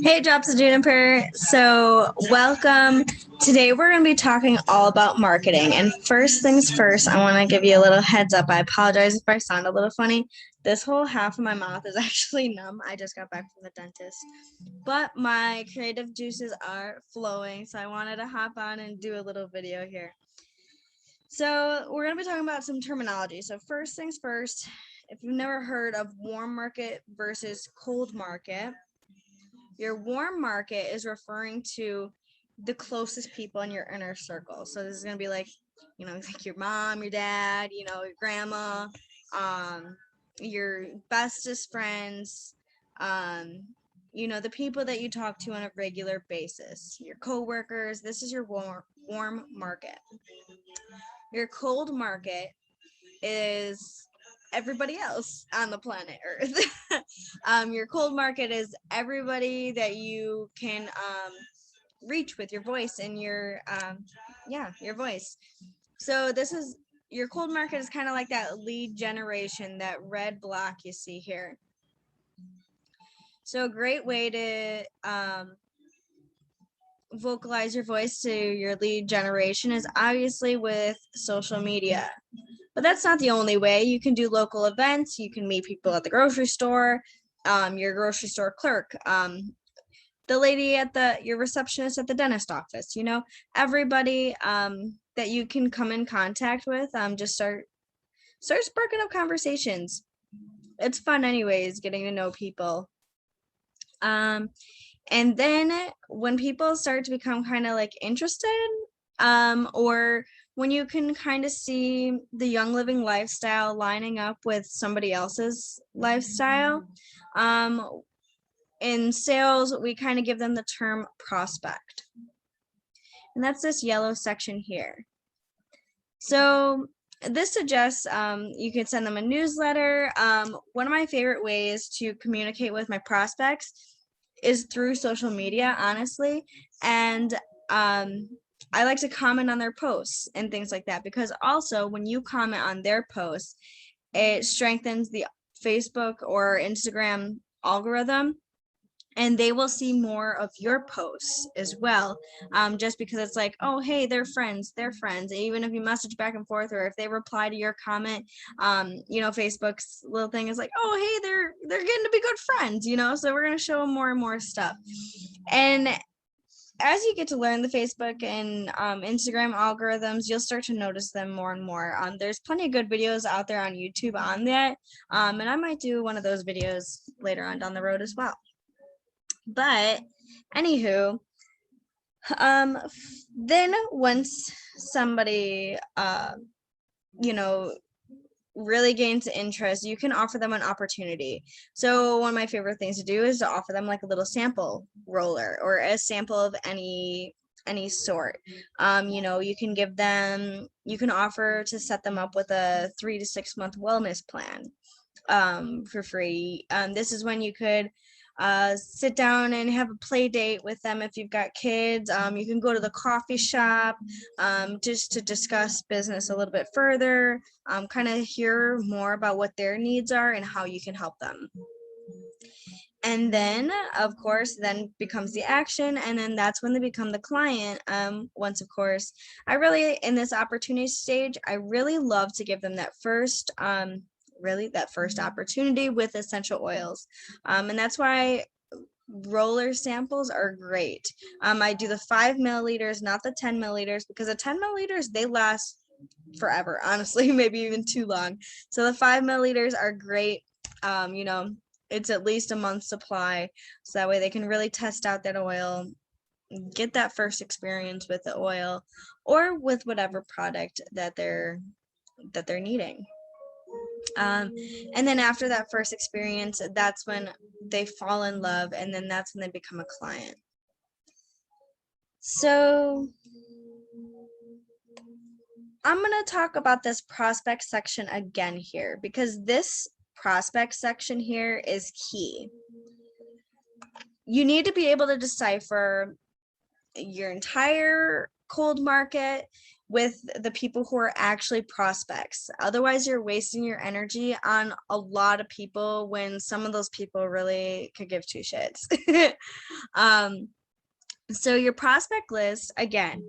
Hey, Drops of Juniper. So, welcome. Today, we're going to be talking all about marketing. And first things first, I want to give you a little heads up. I apologize if I sound a little funny. This whole half of my mouth is actually numb. I just got back from the dentist. But my creative juices are flowing. So, I wanted to hop on and do a little video here. So, we're going to be talking about some terminology. So, first things first, if you've never heard of warm market versus cold market, your warm market is referring to the closest people in your inner circle. So this is going to be like, like your mom, your dad, your grandma, your bestest friends, the people that you talk to on a regular basis, your coworkers. This is your warm market. Your cold market is everybody else on the planet Earth. Your cold market is everybody that you can reach with your voice and your voice. So this is your cold market is kind of like that lead generation, that red block you see here. So a great way to vocalize your voice to your lead generation is obviously with social media. But that's not the only way. You can do local events. You can meet people at the grocery store, your grocery store clerk, the lady at your receptionist at the dentist office. Everybody that you can come in contact with. Just start sparking up conversations. It's fun, anyways, getting to know people. And then when people start to become kind of like interested, or when you can kind of see the Young Living lifestyle lining up with somebody else's lifestyle, in sales, we kind of give them the term prospect. And that's this yellow section here. So this suggests you could send them a newsletter. One of my favorite ways to communicate with my prospects is through social media, honestly. And I like to comment on their posts and things like that, because also when you comment on their posts, it strengthens the Facebook or Instagram algorithm, and they will see more of your posts as well, just because it's like, oh, hey, they're friends. Even if you message back and forth, or if they reply to your comment, Facebook's little thing is like, oh, hey, they're getting to be good friends, so we're going to show them more and more stuff. And as you get to learn the Facebook and Instagram algorithms, you'll start to notice them more and more. There's plenty of good videos out there on YouTube on that, and I might do one of those videos later on down the road as well. But anywho, then once somebody, really gains interest, you can offer them an opportunity. So one of my favorite things to do is to offer them like a little sample roller, or a sample of any sort. You can offer to set them up with a 3 to 6 month wellness plan for free. This is when you could sit down and have a play date with them. If you've got kids, you can go to the coffee shop just to discuss business a little bit further, kind of hear more about what their needs are and how you can help them. And then, of course, then becomes the action, and then that's when they become the client. Once, of course, in this opportunity stage, I really love to give them that first opportunity with essential oils. And that's why roller samples are great. I do the 5 milliliters, not the 10 milliliters, because the 10 milliliters, they last forever, honestly, maybe even too long. So the 5 milliliters are great. It's at least a month's supply. So that way they can really test out that oil, get that first experience with the oil or with whatever product that they're needing. And then after that first experience, that's when they fall in love, and then that's when they become a client. So I'm going to talk about this prospect section again here, because this prospect section here is key. You need to be able to decipher your entire cold market, with the people who are actually prospects. Otherwise, you're wasting your energy on a lot of people when some of those people really could give two shits. So your prospect list, again,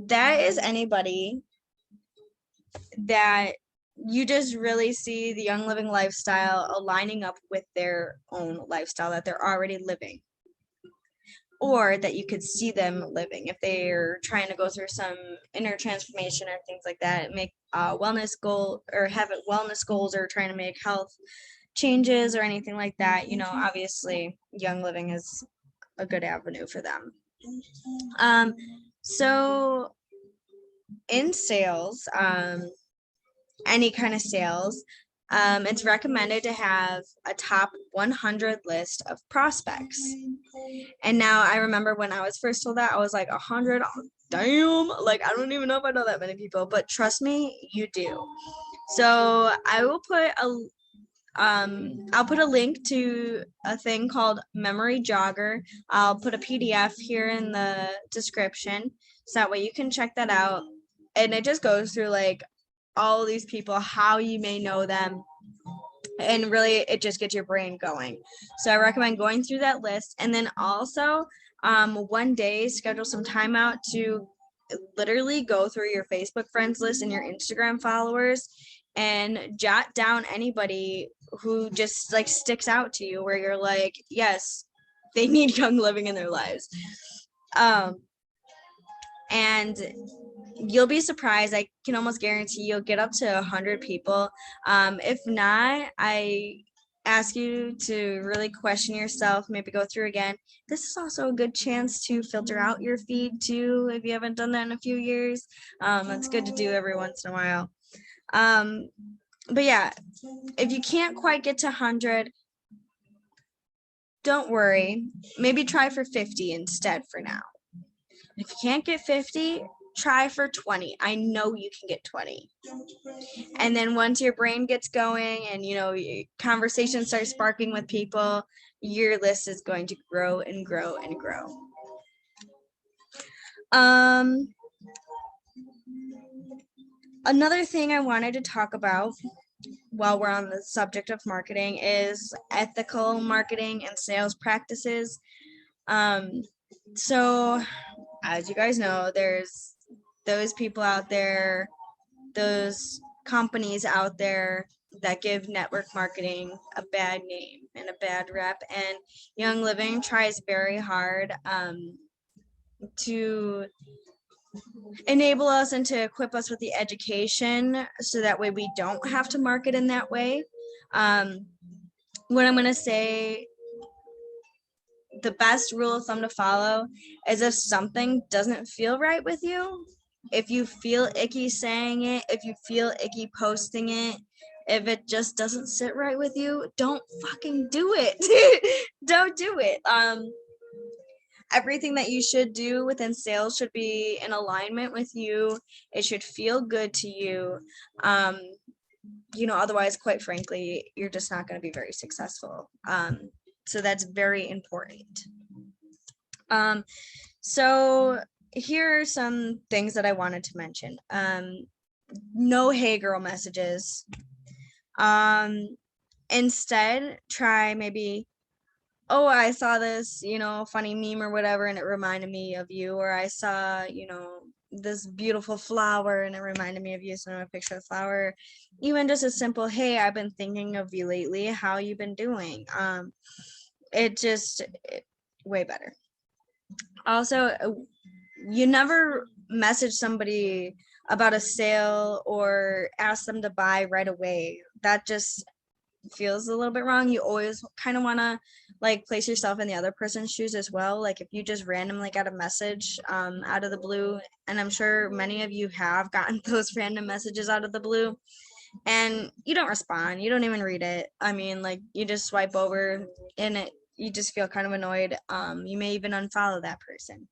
that is anybody that you just really see the Young Living lifestyle aligning up with their own lifestyle that they're already living, or that you could see them living if they're trying to go through some inner transformation or things like that, make a wellness goal or have wellness goals, or trying to make health changes or anything like that. Obviously Young Living is a good avenue for them. So in sales, any kind of sales, it's recommended to have a top 100 list of prospects. And now I remember when I was first told that, I was like, 100, damn, like I don't even know if I know that many people, but trust me, you do. So I will put I'll put a link to a thing called Memory Jogger. I'll put a PDF here in the description, so that way you can check that out. And it just goes through like all these people, how you may know them, and really it just gets your brain going. So I recommend going through that list, and then also one day schedule some time out to literally go through your Facebook friends list and your Instagram followers and jot down anybody who just like sticks out to you, where you're like, yes, they need Young Living in their lives. And you'll be surprised. I can almost guarantee you'll get up to 100 people. If not, I ask you to really question yourself, maybe go through again. This is also a good chance to filter out your feed too, if you haven't done that in a few years. It's good to do every once in a while. But yeah, if you can't quite get to 100, don't worry. Maybe try for 50 instead for now. If you can't get 50, try for 20. I know you can get 20. And then once your brain gets going and conversation starts sparking with people, your list is going to grow and grow and grow. Another thing I wanted to talk about while we're on the subject of marketing is ethical marketing and sales practices. So as you guys know, there's those people out there, those companies out there that give network marketing a bad name and a bad rep, and Young Living tries very hard to enable us and to equip us with the education so that way we don't have to market in that way. What I'm going to say, the best rule of thumb to follow is if something doesn't feel right with you, if you feel icky saying it, if you feel icky posting it, if it just doesn't sit right with you, don't fucking do it. Don't do it. Everything that you should do within sales should be in alignment with you. It should feel good to you. Otherwise, quite frankly, you're just not going to be very successful. So that's very important. So here are some things that I wanted to mention. No hey girl messages. Instead, try maybe, oh, I saw this, funny meme or whatever, and it reminded me of you. Or I saw, this beautiful flower and it reminded me of you. So I a picture of the flower. Even just a simple, hey, I've been thinking of you lately. How you been doing? Way better. Also, you never message somebody about a sale or ask them to buy right away. That just feels a little bit wrong. You always kind of want to like place yourself in the other person's shoes as well. Like if you just randomly got a message out of the blue, and I'm sure many of you have gotten those random messages out of the blue, and you don't respond, you don't even read it. I mean, like you just swipe over and you just feel kind of annoyed. You may even unfollow that person.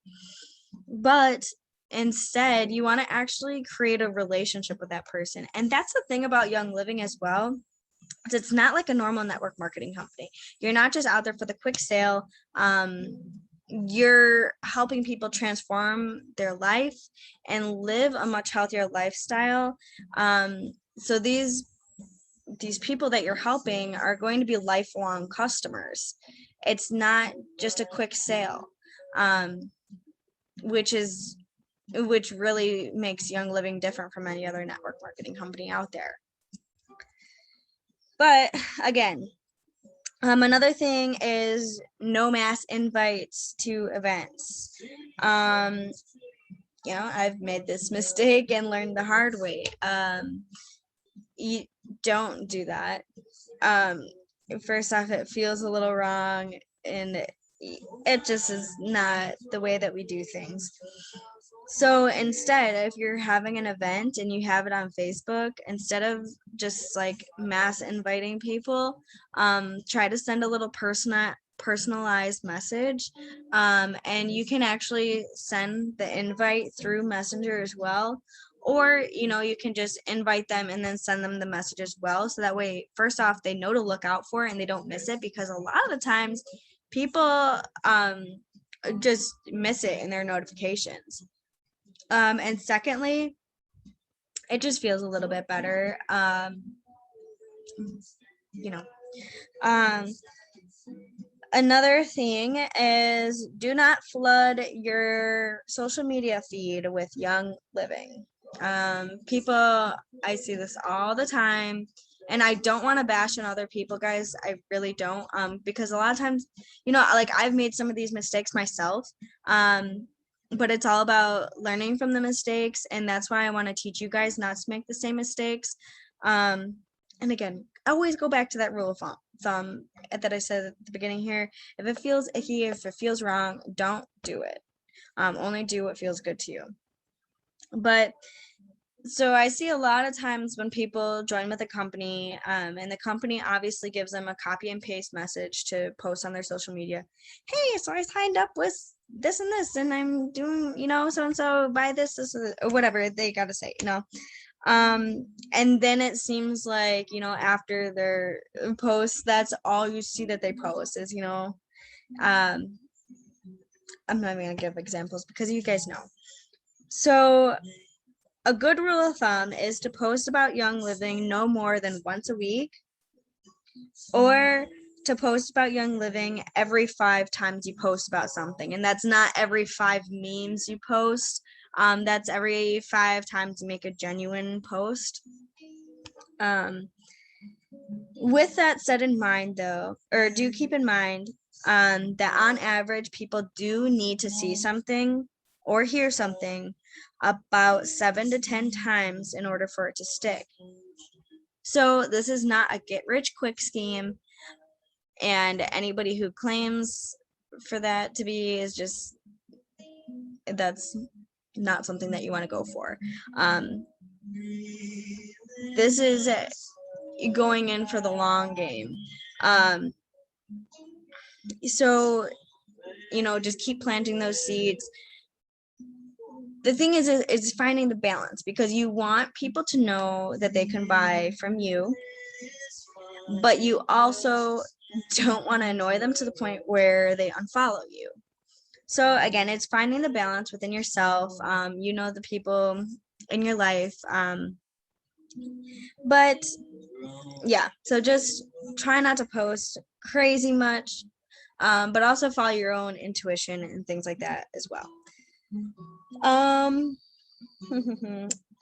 But instead, you want to actually create a relationship with that person. And that's the thing about Young Living as well. It's not like a normal network marketing company. You're not just out there for the quick sale. you're helping people transform their life and live a much healthier lifestyle. So these people that you're helping are going to be lifelong customers. It's not just a quick sale, which really makes Young Living different from any other network marketing company out there. But again, another thing is no mass invites to events. I've made this mistake and learned the hard way. You don't do that. First off, it feels a little wrong, and it just is not the way that we do things. So instead, if you're having an event and you have it on Facebook, instead of just like mass inviting people, try to send a little personalized message, and you can actually send the invite through Messenger as well. Or, you can just invite them and then send them the message as well. So that way, first off, they know to look out for it and they don't miss it, because a lot of the times people just miss it in their notifications. And secondly, it just feels a little bit better. Another thing is, do not flood your social media feed with Young Living. People, I see this all the time, and I don't want to bash on other people, guys. I really don't, because a lot of times, like I've made some of these mistakes myself, but it's all about learning from the mistakes, and that's why I want to teach you guys not to make the same mistakes. And again, always go back to that rule of thumb that I said at the beginning here. If it feels icky, if it feels wrong, don't do it. Only do what feels good to you. But so I see a lot of times when people join with a company, and the company obviously gives them a copy and paste message to post on their social media. Hey, so I signed up with this and this, and I'm doing, so and so, buy this, or whatever they got to say, and then it seems like, after their posts, that's all you see that they post is, I'm not even gonna give examples because you guys know. So a good rule of thumb is to post about Young Living no more than once a week, or to post about Young Living every 5 times you post about something. And that's not every 5 memes you post. That's every 5 times you make a genuine post. With that said in mind, though, or do keep in mind that on average, people do need to see something or hear something about 7 to 10 times in order for it to stick. So this is not a get-rich-quick scheme, and anybody who claims for that to be is just, that's not something that you want to go for. This is going in for the long game. So, just keep planting those seeds. The thing is finding the balance, because you want people to know that they can buy from you, but you also don't want to annoy them to the point where they unfollow you. So again, it's finding the balance within yourself, the people in your life, but yeah, so just try not to post crazy much, but also follow your own intuition and things like that as well.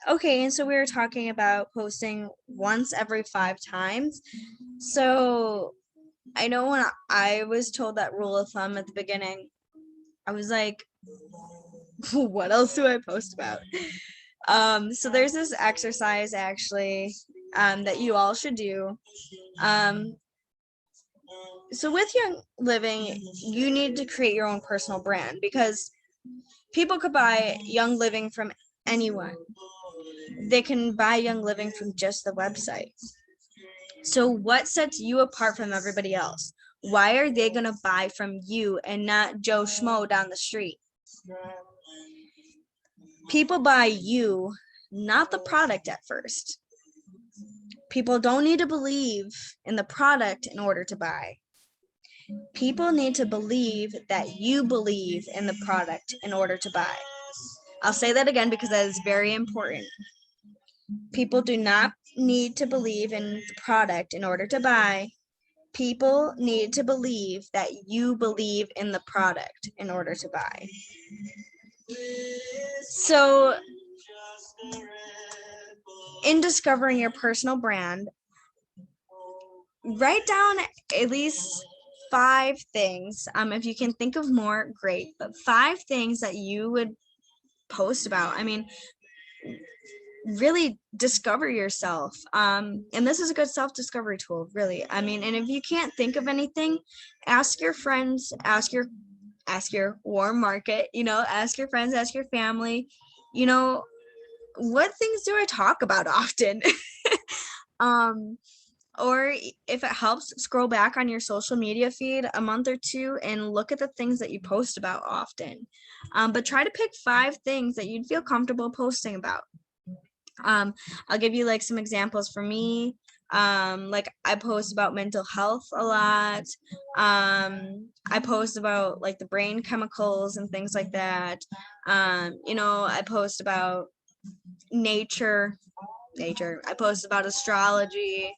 Okay, and so we were talking about posting once every 5 times. So I know when I was told that rule of thumb at the beginning, I was like, what else do I post about? So there's this exercise actually that you all should do. So with Young Living, you need to create your own personal brand, because people could buy Young Living from anyone. They can buy Young Living from just the website. So what sets you apart from everybody else? Why are they going to buy from you and not Joe Schmo down the street? People buy you, not the product at first. People don't need to believe in the product in order to buy. People need to believe that you believe in the product in order to buy. I'll say that again because that is very important. People do not need to believe in the product in order to buy. People need to believe that you believe in the product in order to buy. So, in discovering your personal brand, write down at least 5 things. If you can think of more, great, but 5 things that you would post about. I mean, really discover yourself. And this is a good self-discovery tool, really. I mean, and if you can't think of anything, ask your friends, ask your warm market, ask your friends, ask your family, what things do I talk about often? Or if it helps, scroll back on your social media feed a month or two and look at the things that you post about often. But try to pick 5 things that you'd feel comfortable posting about. I'll give you like some examples for me. Like I post about mental health a lot. I post about like the brain chemicals and things like that. I post about nature. I post about astrology.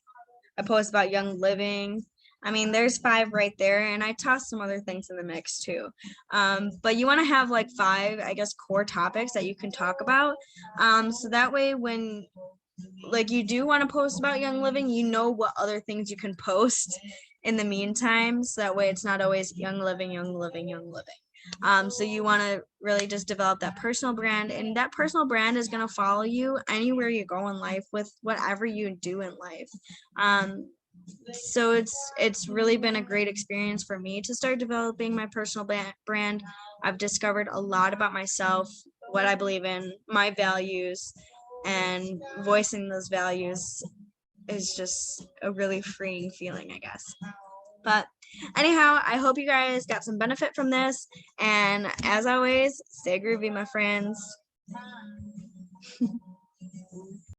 I post about young living. I mean, there's 5 right there, and I toss some other things in the mix too. But you want to have like 5, I guess, core topics that you can talk about. So that way when like you do want to post about young living, you know what other things you can post in the meantime. So that way it's not always young living, young living, young living. So you want to really just develop that personal brand, and that personal brand is going to follow you anywhere you go in life with whatever you do in life. So it's really been a great experience for me to start developing my personal brand. I've discovered a lot about myself, what I believe in, my values, and voicing those values is just a really freeing feeling, I guess. But anyhow, I hope you guys got some benefit from this. And as always, stay groovy, my friends.